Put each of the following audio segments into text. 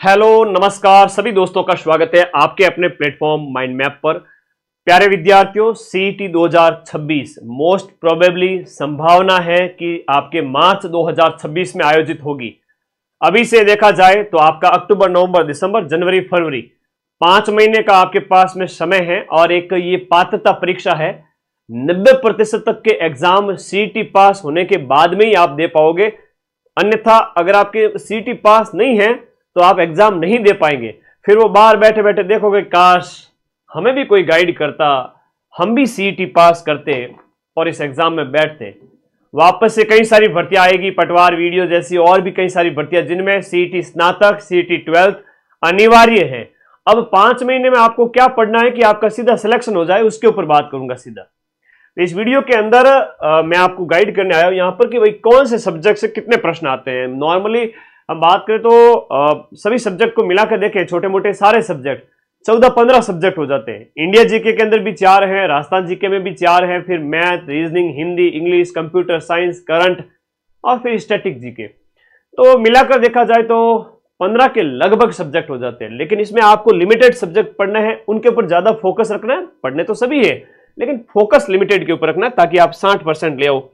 Hello नमस्कार सभी दोस्तों का स्वागत है आपके अपने प्लेटफॉर्म माइंड मैप पर। प्यारे विद्यार्थियों, सीईटी 2026 मोस्ट प्रोबेबली संभावना है कि आपके मार्च 2026 में आयोजित होगी। अभी से देखा जाए तो आपका अक्टूबर, नवंबर, दिसंबर, जनवरी, फरवरी 5 महीने का आपके पास में समय है और एक ये पात्रता परीक्षा है। 90% तक के एग्जाम सीईटी पास होने के बाद में ही आप दे पाओगे, अन्यथा अगर आपके सीईटी पास नहीं है तो आप एग्जाम नहीं दे पाएंगे। फिर वो बाहर बैठे बैठे देखोगे काश हमें भी कोई गाइड करता, हम भी सीईटी पास करते और इस एग्जाम में बैठते। वापस से कई सारी भर्तियां आएगी, पटवार वीडियो जैसी और भी कई सारी भर्तियां जिनमें सीईटी स्नातक, सीईटी 12th अनिवार्य है। अब 5 महीने में आपको क्या पढ़ना है कि आपका सीधा सिलेक्शन हो जाए, उसके ऊपर बात करूंगा सीधा। तो इस वीडियो के अंदर मैं आपको गाइड करने आया हूं यहां पर कि भाई कौन से सब्जेक्ट से कितने प्रश्न आते हैं। नॉर्मली हम बात करें तो सभी सब्जेक्ट को मिलाकर देखें, छोटे मोटे सारे सब्जेक्ट 14-15 सब्जेक्ट हो जाते हैं। इंडिया जीके के अंदर भी 4 हैं, राजस्थान जीके में भी 4 हैं, फिर math, reasoning, Hindi, English, computer science, current और फिर स्टैटिक जीके। तो मिलाकर देखा जाए तो 15 के लगभग सब्जेक्ट हो जाते हैं। लेकिन इसमें आपको लिमिटेड सब्जेक्ट पढ़ना है, उनके ऊपर ज्यादा फोकस रखना है। पढ़ने तो सभी है लेकिन फोकस लिमिटेड के ऊपर रखना है ताकि आप 60% ले आओ।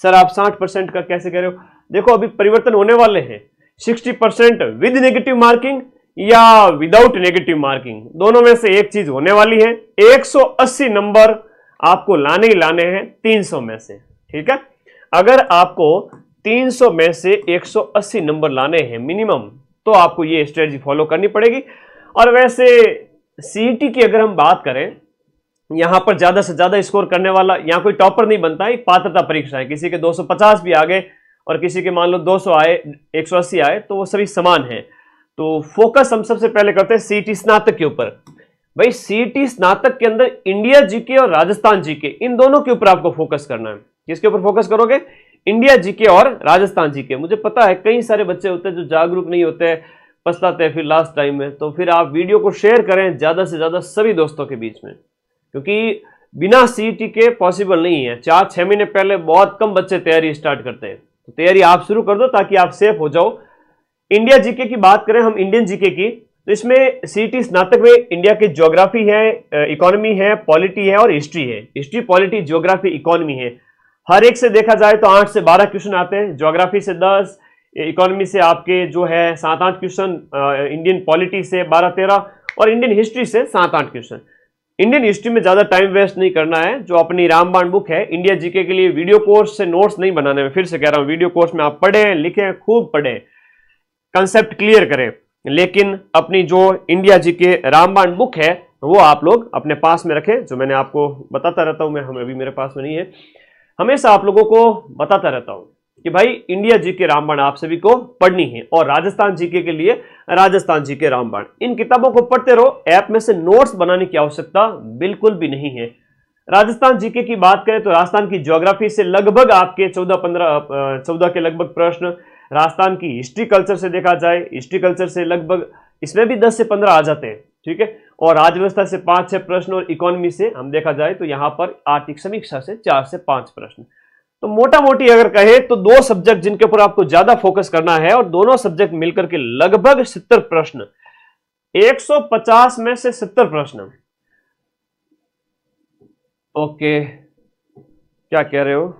सर आप 60% का कैसे कह रहे हो? देखो अभी परिवर्तन होने वाले हैं। 60% विद नेगेटिव मार्किंग या विदाउट नेगेटिव मार्किंग, दोनों में से एक चीज होने वाली है। 180 नंबर आपको लाने ही लाने हैं 300 में से, ठीक है। अगर आपको 300 में से 180 नंबर लाने हैं मिनिमम, तो आपको ये स्ट्रेटजी फॉलो करनी पड़ेगी। और वैसे सीईटी की अगर हम बात करें, यहां पर ज्यादा से ज्यादा स्कोर करने वाला, यहां कोई टॉपर नहीं बनता है, एक पात्रता परीक्षा है। किसी के 250 भी आ गए और किसी के मान लो 200 आए, 180 आए, तो वो सभी समान है। तो फोकस हम सबसे पहले करते हैं सीईटी स्नातक के ऊपर। भाई सीईटी स्नातक के अंदर इंडिया जीके और राजस्थान जीके, इन दोनों के ऊपर आपको फोकस करना है। किसके ऊपर फोकस करोगे? इंडिया जीके और राजस्थान जीके। मुझे पता है कई सारे बच्चे होते हैं जो जागरूक नहीं होते, पछताते हैं फिर लास्ट टाइम में। तो फिर आप वीडियो को शेयर करें ज्यादा से ज्यादा सभी दोस्तों के बीच में, क्योंकि बिना सीईटी के पॉसिबल नहीं है। 4-6 महीने पहले बहुत कम बच्चे तैयारी स्टार्ट करते हैं। तो तैयारी आप शुरू कर दो ताकि आप सेफ हो जाओ। इंडिया जीके की बात करें हम, इंडियन जीके की, तो इसमें सीईटी स्नातक में इंडिया की ज्योग्राफी है, इकोनॉमी है, पॉलिटी है और हिस्ट्री है। हिस्ट्री, पॉलिटी, ज्योग्राफी, इकोनॉमी है। हर एक से देखा जाए तो 8 से 12 क्वेश्चन आते हैं। ज्योग्राफी से 10, इकोनॉमी से आपके जो है 7-8 क्वेश्चन, इंडियन पॉलिटी से 12-13 और इंडियन हिस्ट्री से 7-8 क्वेश्चन। इंडियन हिस्ट्री में ज्यादा टाइम वेस्ट नहीं करना है। जो अपनी रामबाण बुक है इंडिया जीके के लिए, वीडियो कोर्स से नोट्स नहीं बनाने में, फिर से कह रहा हूं, वीडियो कोर्स में आप पढ़ें, लिखें, खूब पढ़ें, कंसेप्ट क्लियर करें। लेकिन अपनी जो इंडिया जीके रामबाण बुक है वो आप लोग अपने पास में रखें। जो मैंने आपको बताता रहता हूं, मैं अभी मेरे पास में नहीं है, हमेशा आप लोगों को बताता रहता हूं कि भाई इंडिया जीके रामबाण आप सभी को पढ़नी है। और राजस्थान जीके के लिए राजस्थान जीके रामबाण, इन किताबों को पढ़ते रहो। ऐप में से नोट्स बनाने की आवश्यकता बिल्कुल भी नहीं है। राजस्थान जीके की बात करें तो राजस्थान की ज्योग्राफी से लगभग आपके 14 के लगभग प्रश्न। राजस्थान की हिस्ट्री कल्चर से देखा जाए, हिस्ट्री कल्चर से लगभग इसमें भी 10 से 15 आ जाते हैं, ठीक है। और राजव्यवस्था से 5-6 प्रश्न और इकोनॉमी से हम देखा जाए तो यहां पर आर्थिक समीक्षा से 4 से 5 प्रश्न। तो मोटा मोटी अगर कहे तो 2 सब्जेक्ट जिनके ऊपर आपको ज्यादा फोकस करना है, और दोनों सब्जेक्ट मिलकर के लगभग 70 प्रश्न, 150 में से 70 प्रश्न। ओके, क्या कह रहे हो?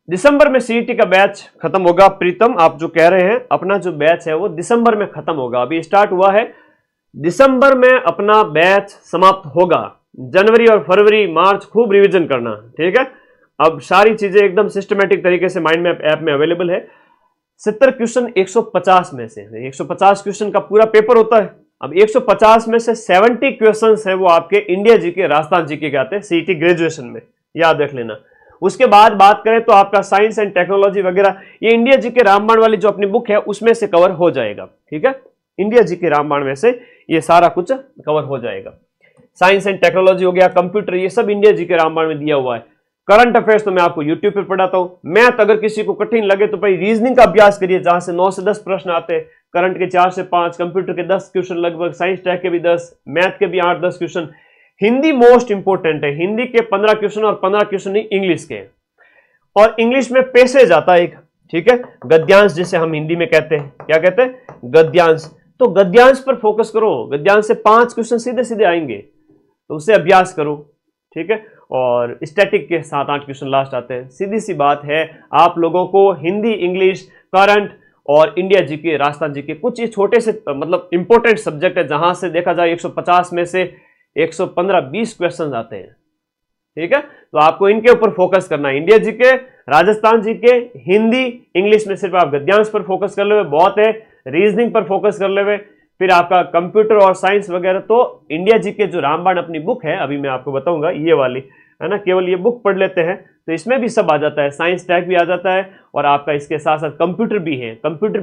दिसंबर में सीईटी का बैच खत्म होगा। प्रीतम आप जो कह रहे हैं, अपना जो बैच है वो दिसंबर में खत्म होगा। अभी स्टार्ट हुआ है, दिसंबर में अपना बैच समाप्त होगा। जनवरी और फरवरी, मार्च खूब रिवीजन करना, ठीक है। अब सारी चीजें एकदम सिस्टमेटिक तरीके से माइंड मैप ऐप में अवेलेबल है। 70 क्वेश्चन 150 में से, 150 क्वेश्चन का पूरा पेपर होता है। अब 150 में से 70 क्वेश्चन है वो आपके इंडिया जीके, राजस्थान जीके के आते हैं सीईटी ग्रेजुएशन में, याद रख लेना। उसके बाद बात करें तो आपका साइंस एंड टेक्नोलॉजी वगैरह, ये इंडिया जीके रामबाण वाली जो अपनी बुक है उसमें से कवर हो जाएगा, ठीक है। इंडिया जीके रामबाण में से ये सारा कुछ कवर हो जाएगा। साइंस एंड टेक्नोलॉजी हो गया, कंप्यूटर, ये सब इंडिया जीके रामबाण में दिया हुआ है। करंट अफेयर्स तो मैं आपको यूट्यूब पर पढ़ाता हूं। मैथ अगर किसी को कठिन लगे तो भाई रीजनिंग का अभ्यास करिए, जहां से 9 से 10 प्रश्न आते हैं। करंट के 4 से 5, कंप्यूटर के 10 क्वेश्चन लगभग, साइंस टेक के भी 10, मैथ के भी 8-10 क्वेश्चन। हिंदी मोस्ट इंपोर्टेंट है, हिंदी के 15 क्वेश्चन और 15 क्वेश्चन इंग्लिश के। और इंग्लिश में पैसेज आता है एक, ठीक है। गद्यांश जिसे हम हिंदी में कहते हैं, क्या कहते हैं, गद्यांश। तो गद्यांश पर फोकस करो, गद्यांश से 5 क्वेश्चन सीधे सीधे आएंगे, तो उससे अभ्यास करो, ठीक है। और स्टैटिक के 7-8 क्वेश्चन लास्ट आते हैं। सीधी सी बात है, आप लोगों को हिंदी, इंग्लिश, करंट और इंडिया जीके, राजस्थान जीके, कुछ ये छोटे से मतलब इंपॉर्टेंट सब्जेक्ट है जहां से देखा जाए 150 में से 115-20 क्वेश्चन आते हैं, ठीक है। तो आपको इनके ऊपर फोकस करना है, India GK, Rajasthan GK, Hindi, English में सिर्फ आप गद्यांश पर फोकस कर ले बहुत है, रीजनिंग पर फोकस कर ले, फिर आपका कंप्यूटर और साइंस वगैरह। तो इंडिया जीके जो रामबाण अपनी बुक है, अभी मैं आपको बताऊंगा, ये वाली है ना, केवल ये बुक पढ़ लेते हैं तो इसमें भी सब आ जाता है, साइंस टैग भी आ जाता है और आपका इसके साथ साथ कंप्यूटर भी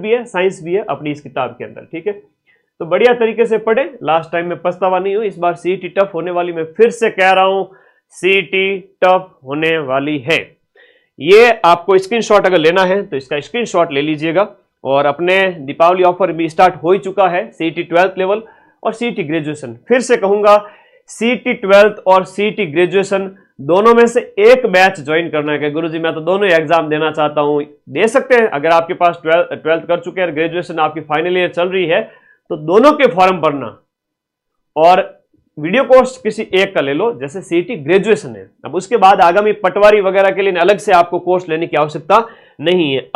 है, साइंस भी है अपनी इस किताब के अंदर, ठीक है। तो बढ़िया तरीके से पढ़े, लास्ट टाइम में पछतावा नहीं हो, इस बार सीईटी टफ होने वाली, मैं फिर से कह रहा हूं सीईटी टफ होने वाली है। ये आपको स्क्रीनशॉट अगर लेना है तो इसका स्क्रीनशॉट ले लीजिएगा। और अपने दीपावली ऑफर भी स्टार्ट हो ही चुका है, सीईटी 12th लेवल और सीईटी ग्रेजुएशन। फिर से कहूंगा, सीईटी 12th और सीईटी ग्रेजुएशन दोनों में से एक बैच ज्वाइन करना है कि गुरुजी मैं तो दोनों ही एग्जाम देना चाहता हूं, दे सकते हैं। अगर आपके पास 12th कर चुके हैं, ग्रेजुएशन आपकी फाइनल ईयर चल रही है, तो दोनों के फॉर्म भरना और वीडियो कोर्स किसी एक का ले लो, जैसे सीईटी ग्रेजुएशन है। अब उसके बाद आगामी पटवारी वगैरह के लिए अलग से आपको कोर्स लेने की आवश्यकता नहीं है।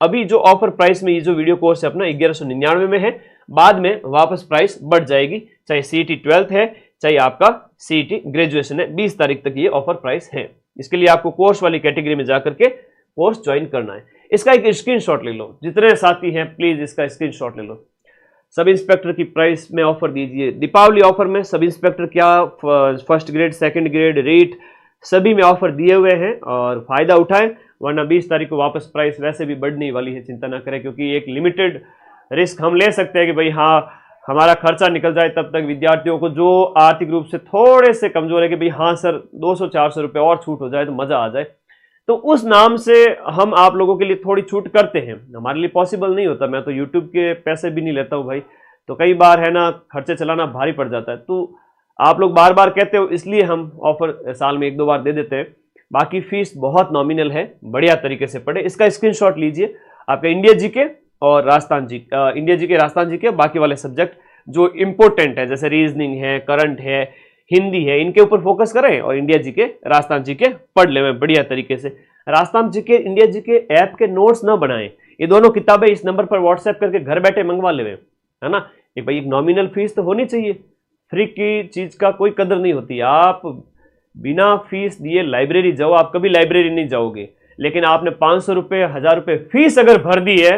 अभी जो ऑफर प्राइस में ये जो वीडियो कोर्स है अपना 1199 में है, बाद में वापस प्राइस बढ़ जाएगी, चाहे सीईटी 12th है चाहे आपका सीईटी ग्रेजुएशन है। 20 तारीख तक ये ऑफर प्राइस है। इसके लिए आपको कोर्स वाली कैटेगरी में जाकर के कोर्स ज्वाइन करना है। इसका एक स्क्रीनशॉट ले लो, जितने साथी हैं प्लीज इसका स्क्रीनशॉट ले लो। सब इंस्पेक्टर की प्राइस में ऑफर दीजिए, दीपावली ऑफर में सब इंस्पेक्टर क्या, first grade, second grade, REET सभी में ऑफर दिए हुए हैं और फायदा उठाएं, वरना 20 तारीख को वापस प्राइस वैसे भी बढ़ने वाली है, चिंता ना करें। क्योंकि एक लिमिटेड रिस्क हम ले सकते हैं कि भाई हाँ हमारा खर्चा निकल जाए, तब तक विद्यार्थियों को जो आर्थिक रूप से थोड़े से कमजोर है कि भाई हाँ सर 200-400 रुपये और छूट हो जाए तो मजा आ जाए, तो उस नाम से हम आप लोगों के लिए थोड़ी छूट करते हैं। हमारे लिए पॉसिबल नहीं होता, मैं तो यूट्यूब के पैसे भी नहीं लेता हूँ भाई, तो कई बार है ना खर्चे चलाना भारी पड़ जाता है। तो आप लोग बार बार कहते हो इसलिए हम ऑफर साल में 1-2 बार दे देते हैं। बाकी फीस बहुत नॉमिनल है, बढ़िया तरीके से पढ़े। इसका स्क्रीनशॉट लीजिए, आपका इंडिया जीके और राजस्थान जी, इंडिया जीके, राजस्थान जीके, बाकी वाले सब्जेक्ट जो इंपॉर्टेंट है जैसे रीजनिंग है, करंट है, हिंदी है, इनके ऊपर फोकस करें और इंडिया जीके, राजस्थान जीके पढ़ ले बढ़िया तरीके से। Rajasthan GK, India GK app के नोट्स ना बनाएं, ये दोनों किताबें इस नंबर पर व्हाट्सएप करके घर बैठे मंगवा ले, है ना। एक भाई एक नॉमिनल फीस तो होनी चाहिए, फ्री की चीज का कोई कदर नहीं होती। आप बिना फीस दिए लाइब्रेरी जाओ, आप कभी लाइब्रेरी नहीं जाओगे, लेकिन आपने 500 रुपये, 1000 रुपये फीस अगर भर दी है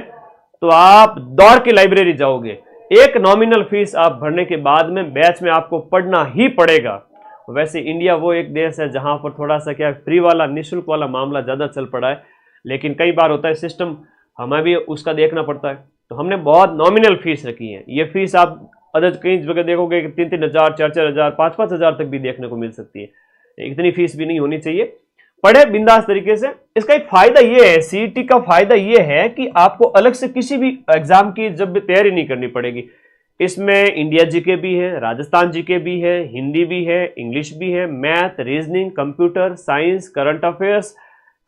तो आप दौड़ के लाइब्रेरी जाओगे। एक नॉमिनल फीस आप भरने के बाद में बैच में आपको पढ़ना ही पड़ेगा। वैसे इंडिया वो एक देश है जहां पर थोड़ा सा क्या फ्री वाला, निःशुल्क वाला मामला ज्यादा चल पड़ा है, लेकिन कई बार होता है सिस्टम हमें भी उसका देखना पड़ता है, तो हमने बहुत नॉमिनल फीस रखी है। ये फीस आप अदर कई जगह देखोगे कि 3-3 हज़ार, 4-4 हज़ार, 5-5 हज़ार तक भी देखने को मिल सकती है। इतनी फीस भी नहीं होनी चाहिए, पढ़े बिंदास तरीके से। इसका एक फायदा ये है, सीईटी का फायदा ये है कि आपको अलग से किसी भी एग्जाम की जब तैयारी नहीं करनी पड़ेगी। इसमें इंडिया जीके भी है, राजस्थान जीके भी है, हिंदी भी है, इंग्लिश भी है, math, reasoning, computer, science, current affairs,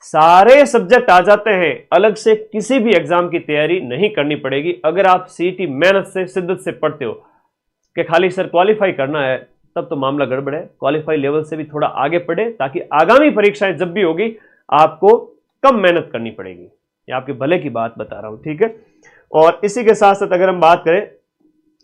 सारे सब्जेक्ट आ जाते हैं। अलग से किसी भी एग्जाम की तैयारी नहीं करनी पड़ेगी अगर आप सीईटी मेहनत से, शिद्दत से पढ़ते हो। कि खाली सर क्वालिफाई करना है, तब तो मामला गड़बड़ है। क्वालिफाई लेवल से भी थोड़ा आगे पढ़े ताकि आगामी परीक्षाएं जब भी होगी आपको कम मेहनत करनी पड़ेगी। ये आपके भले की बात बता रहा हूं, ठीक है। और इसी के साथ साथ अगर हम बात करें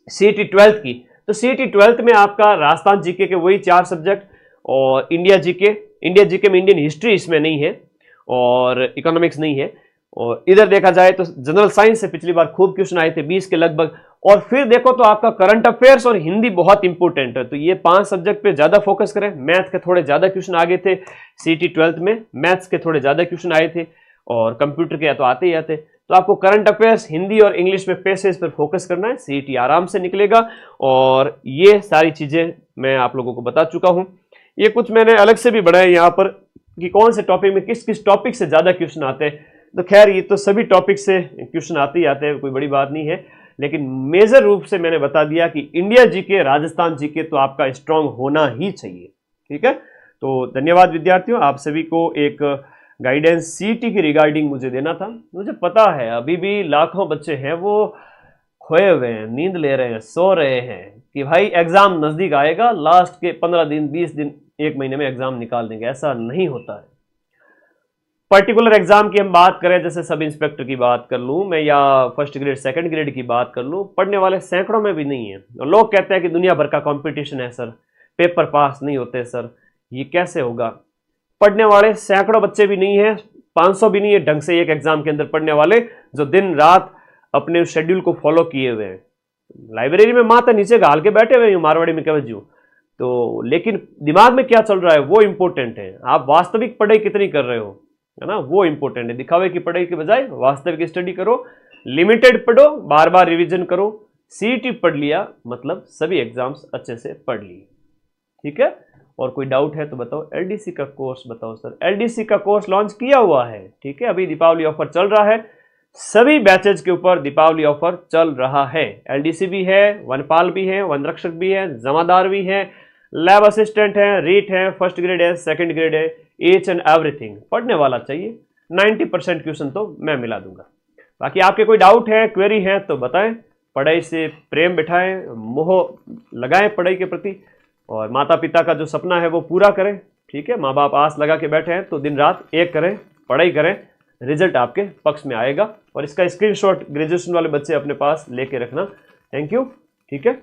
सीईटी 12th की, तो सीईटी 12th में आपका राजस्थान जीके के वही 4 सब्जेक्ट और इंडिया जीके में इंडियन हिस्ट्री इसमें नहीं है और इकोनॉमिक्स नहीं है। और इधर देखा जाए तो जनरल साइंस से पिछली बार खूब क्वेश्चन आए थे, 20 के लगभग। और फिर देखो तो आपका करंट अफेयर्स और हिंदी बहुत इंपॉर्टेंट है, तो ये 5 सब्जेक्ट पे ज्यादा फोकस करें। मैथ के थोड़े ज्यादा क्वेश्चन आ गए थे सीईटी 12th में, मैथ्स के थोड़े ज्यादा क्वेश्चन आए थे और कंप्यूटर के तो आते ही आते। तो आपको करंट अफेयर्स, हिंदी और इंग्लिश में पैसेज पर फोकस करना है, सीईटी आराम से निकलेगा। और ये सारी चीजें मैं आप लोगों को बता चुका हूं। ये कुछ मैंने अलग से भी बढ़ाया यहाँ पर कि कौन से टॉपिक में किस किस टॉपिक से ज्यादा क्वेश्चन आते हैं। तो खैर ये तो सभी टॉपिक से क्वेश्चन आते ही आते हैं, कोई बड़ी बात नहीं है, लेकिन मेजर रूप से मैंने बता दिया कि इंडिया जीके, राजस्थान जीके तो आपका स्ट्रांग होना ही चाहिए, ठीक है। तो धन्यवाद विद्यार्थियों, आप सभी को एक गाइडेंस सीईटी की रिगार्डिंग मुझे देना था। मुझे पता है अभी भी लाखों बच्चे हैं वो खोए हुए हैं, नींद ले रहे हैं, सो रहे हैं कि भाई एग्जाम नजदीक आएगा, लास्ट के 15 दिन 20 दिन 1 महीने में एग्जाम निकाल देंगे। ऐसा नहीं होता है। पर्टिकुलर एग्जाम की हम बात करें, जैसे सब इंस्पेक्टर की बात कर लूं मैं या फर्स्ट ग्रेड सेकंड ग्रेड की बात कर लूं, पढ़ने वाले सैकड़ों में भी नहीं है। और लोग कहते हैं कि दुनिया भर का कंपटीशन है सर, पेपर पास नहीं होते सर, ये कैसे होगा? पढ़ने वाले सैकड़ों बच्चे भी नहीं है, 500 भी नहीं है ढंग से एक एग्जाम के अंदर पढ़ने वाले, जो दिन रात अपने शेड्यूल को फॉलो किए हुए हैं। लाइब्रेरी में माथा नीचे घाल के बैठे हुए हैं मारवाड़ी में कवजू, तो लेकिन दिमाग में क्या चल रहा है वो इंपॉर्टेंट है। आप वास्तविक पढ़ाई कितनी कर रहे हो, है ना, वो इंपॉर्टेंट है। दिखावे की पढ़ाई के बजाय वास्तविक स्टडी करो, लिमिटेड पढ़ो, बार बार रिवीजन करो। सीईटी पढ़ लिया मतलब सभी एग्जाम्स अच्छे से पढ़ लिए। ठीक है, और कोई डाउट है तो बताओ। एलडीसी का कोर्स बताओ सर। एलडीसी का कोर्स लॉन्च किया हुआ है, ठीक है, अभी दीपावली ऑफर चल रहा है, सभी बैचेज के ऊपर दीपावली ऑफर चल रहा है। एलडीसी भी है, वनपाल भी है, वनरक्षक भी है, जमादार भी है, लैब असिस्टेंट है, रीट है, फर्स्ट ग्रेड है, सेकंड ग्रेड है, ईच एंड एवरीथिंग। पढ़ने वाला चाहिए, 90% क्वेश्चन तो मैं मिला दूंगा। बाकी आपके कोई डाउट है, क्वेरी है तो बताएं। पढ़ाई से प्रेम बिठाएं, मोह लगाएं पढ़ाई के प्रति, और माता पिता का जो सपना है वो पूरा करें। ठीक है, माँ बाप आस लगा के बैठे हैं तो दिन रात एक करें, पढ़ाई करें, रिजल्ट आपके पक्ष में आएगा। और इसका स्क्रीनशॉट ग्रेजुएशन वाले बच्चे अपने पास लेके रखना। Thank you. ठीक है,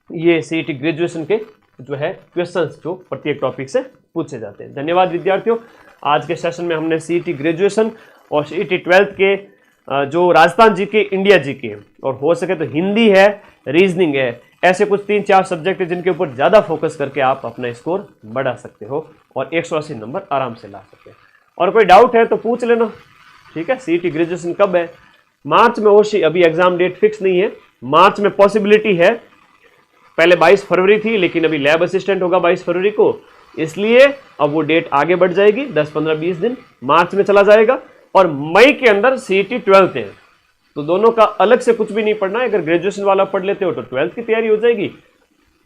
ये सीईटी ग्रेजुएशन के जो है क्वेश्चंस जो प्रत्येक टॉपिक से पूछे जाते हैं। धन्यवाद विद्यार्थियों। आज के सेशन में हमने सीईटी ग्रेजुएशन और सीईटी 12th के जो राजस्थान जीके, इंडिया जीके और हो सके तो हिंदी है, रीजनिंग है, ऐसे कुछ 3-4 सब्जेक्ट है जिनके ऊपर ज़्यादा फोकस करके आप अपना स्कोर बढ़ा सकते हो और 180 नंबर आराम से ला सकते हो। और कोई डाउट है तो पूछ लेना। ठीक है, सीईटी ग्रेजुएशन कब है? मार्च में होशी, अभी एग्जाम डेट फिक्स नहीं है, मार्च में पॉसिबिलिटी है। पहले 22 फरवरी थी लेकिन अभी लैब असिस्टेंट होगा 22 फरवरी को, इसलिए अब वो डेट आगे बढ़ जाएगी, 10, 15, 20 दिन मार्च में चला जाएगा। और मई के अंदर सीईटी 12th है, तो दोनों का अलग से कुछ भी नहीं पढ़ना है। अगर ग्रेजुएशन वाला पढ़ लेते हो तो 12th की तैयारी हो जाएगी,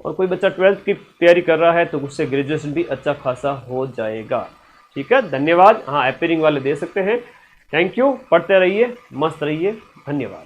और कोई बच्चा 12th की तैयारी कर रहा है तो उससे ग्रेजुएशन भी अच्छा खासा हो जाएगा। ठीक है, धन्यवाद। हाँ, अपीयरिंग वाले दे सकते हैं। थैंक यू, पढ़ते रहिए, मस्त रहिए, धन्यवाद।